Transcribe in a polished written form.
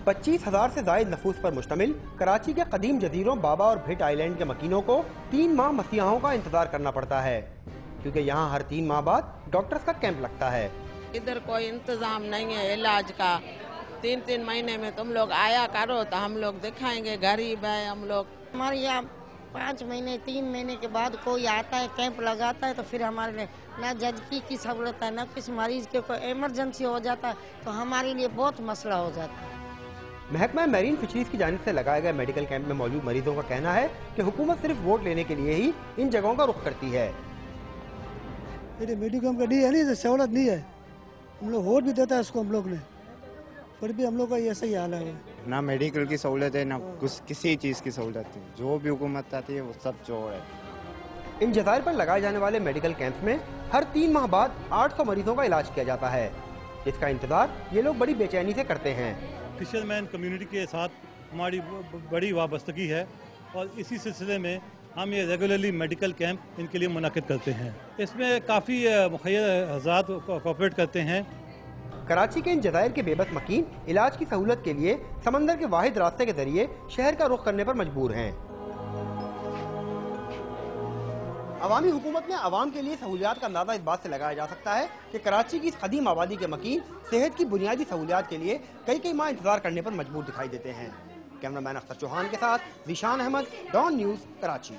25,000 से जायद नफूस पर मुश्तमिल कराची के कदीम जजीरों बाबा और भिट आइलैंड के मकीनों को 3 माह मसीहाओं का इंतजार करना पड़ता है, क्योंकि यहाँ हर 3 माह बाद डॉक्टर्स का कैंप लगता है। इधर कोई इंतजाम नहीं है इलाज का। 3-3 महीने में तुम लोग आया करो तो हम लोग दिखाएंगे, गरीब है हम लोग। हमारे यहाँ 5 महीने 3 महीने के बाद कोई आता है, कैंप लगाता है, तो फिर हमारे लिए ना जजकी की सहूलत है, ना किसी मरीज के कोई इमरजेंसी हो जाता है तो हमारे लिए बहुत मसला हो जाता है। महकमा मैरीन फिशरीज की जानिब से लगाए गए मेडिकल कैंप में मौजूद मरीजों का कहना है कि हुकूमत सिर्फ वोट लेने के लिए ही इन जगहों का रुख करती है। मेडिकल कैंप का नहीं है, नहीं सहूलत नहीं है। हम लोग वोट भी देता है उसको हम लोग ने, फिर भी हम लोग का ऐसा ही हाल है। ना मेडिकल की सहूलत है, ना किसी चीज़ की सहूलत है। जो भी हुकूमत आती है वो सब जोड़ है। इन जजायर पर लगाए जाने वाले मेडिकल कैंप में हर 3 माह बाद 800 मरीजों का इलाज किया जाता है। इसका इंतजार ये लोग बड़ी बेचैनी से करते हैं। फिशरमैन कम्युनिटी के साथ हमारी बड़ी वाबस्तगी है और इसी सिलसिले में हम ये रेगुलरली मेडिकल कैंप इनके लिए मुनाकिद करते हैं। इसमें काफ़ी मुखिया हज़रात कोऑपरेट करते हैं। कराची के इन जजायर के बेबस मकीन इलाज की सहूलत के लिए समंदर के वाहिद रास्ते के जरिए शहर का रुख करने पर मजबूर हैं। अवामी हुकूमत में अवाम के लिए सहूलियात का अंदाजा इस बात से लगाया जा सकता है कि कराची की इस कदीम आबादी के मकीन सेहत की बुनियादी सहूलियात के लिए कई माह इंतजार करने पर मजबूर दिखाई देते हैं। कैमरामैन अख्तर चौहान के साथ ज़ीशान अहमद, डॉन न्यूज़, कराची।